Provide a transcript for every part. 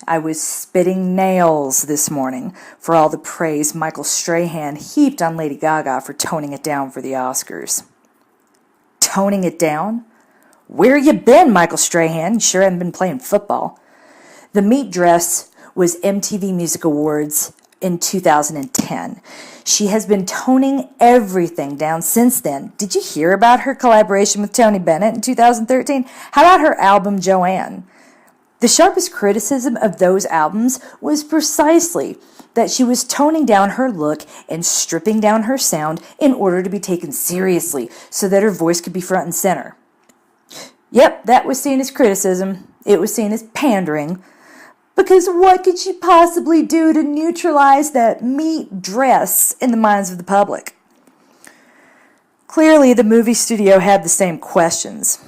I was spitting nails this morning for all the praise Michael Strahan heaped on Lady Gaga for toning it down for the Oscars. Toning it down? Where you been, Michael Strahan? You sure haven't been playing football. The meat dress was MTV Music Awards in 2010. She has been toning everything down since then. Did you hear about her collaboration with Tony Bennett in 2013? How about her album Joanne? The sharpest criticism of those albums was precisely that she was toning down her look and stripping down her sound in order to be taken seriously so that her voice could be front and center. Yep, that was seen as criticism. It was seen as pandering. Because what could she possibly do to neutralize that meat dress in the minds of the public? Clearly, the movie studio had the same questions.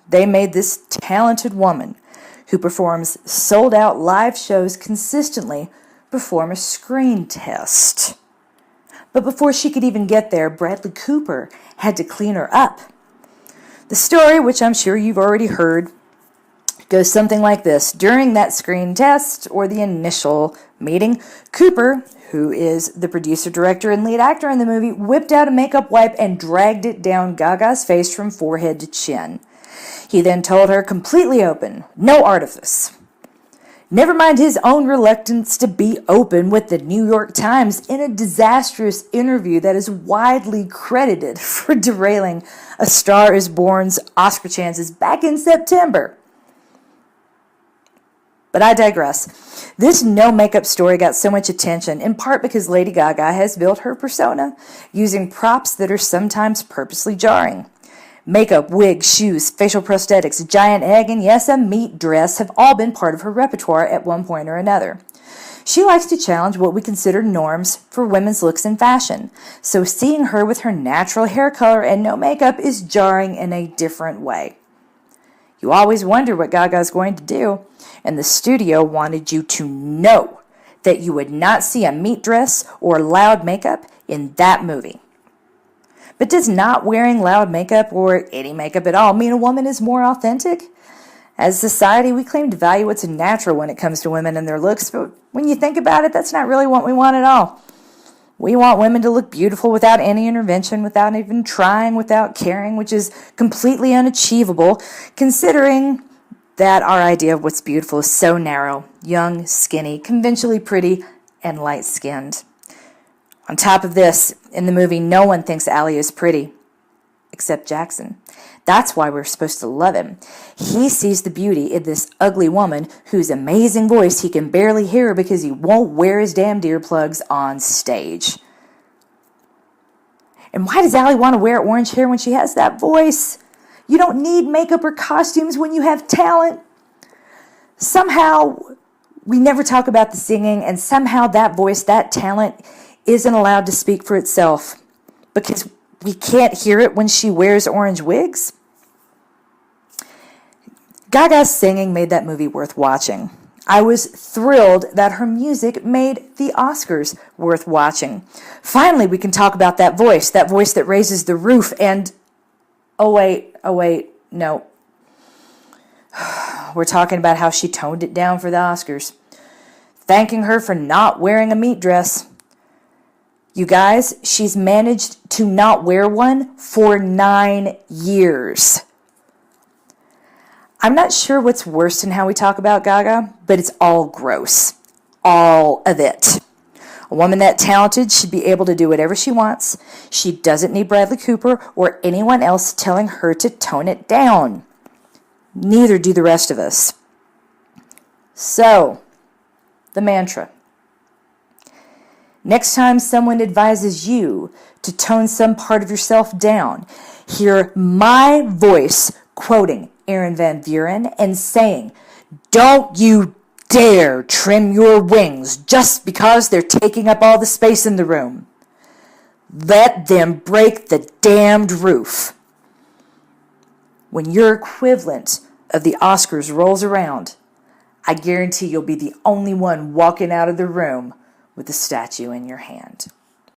They made this talented woman, who performs sold-out live shows consistently, perform a screen test. But before she could even get there, Bradley Cooper had to clean her up. The story, which I'm sure you've already heard, goes something like this. During that screen test, or the initial meeting, Cooper, who is the producer, director, and lead actor in the movie, whipped out a makeup wipe and dragged it down Gaga's face from forehead to chin. He then told her, completely open, no artifice. Never mind his own reluctance to be open with the New York Times in a disastrous interview that is widely credited for derailing A Star is Born's Oscar chances back in September. But I digress. This no-makeup story got so much attention, in part because Lady Gaga has built her persona using props that are sometimes purposely jarring. Makeup, wigs, shoes, facial prosthetics, a giant egg, and yes, a meat dress have all been part of her repertoire at one point or another. She likes to challenge what we consider norms for women's looks in fashion, so seeing her with her natural hair color and no makeup is jarring in a different way. You always wonder what Gaga's going to do, and the studio wanted you to know that you would not see a meat dress or loud makeup in that movie. But does not wearing loud makeup or any makeup at all mean a woman is more authentic? As a society, we claim to value what's natural when it comes to women and their looks, but when you think about it, that's not really what we want at all. We want women to look beautiful without any intervention, without even trying, without caring, which is completely unachievable, considering that our idea of what's beautiful is so narrow, young, skinny, conventionally pretty, and light-skinned. On top of this, in the movie, no one thinks Allie is pretty, except Jackson. That's why we're supposed to love him. He sees the beauty in this ugly woman whose amazing voice he can barely hear because he won't wear his damned earplugs on stage. And why does Allie want to wear orange hair when she has that voice? You don't need makeup or costumes when you have talent. Somehow, we never talk about the singing, and somehow that voice, that talent, isn't allowed to speak for itself because we can't hear it when she wears orange wigs. Gaga's singing made that movie worth watching. I was thrilled that her music made the Oscars worth watching. Finally, we can talk about that voice that raises the roof and... Oh wait, no. We're talking about how she toned it down for the Oscars. Thanking her for not wearing a meat dress. You guys, she's managed to not wear one for 9 years. I'm not sure what's worse in how we talk about Gaga, but it's all gross. All of it. A woman that talented should be able to do whatever she wants. She doesn't need Bradley Cooper or anyone else telling her to tone it down. Neither do the rest of us. So, the mantra. Next time someone advises you to tone some part of yourself down, hear my voice quoting Aaron Van Buren and saying, "Don't you dare trim your wings just because they're taking up all the space in the room. Let them break the damned roof." When your equivalent of the Oscars rolls around, I guarantee you'll be the only one walking out of the room with a statue in your hand.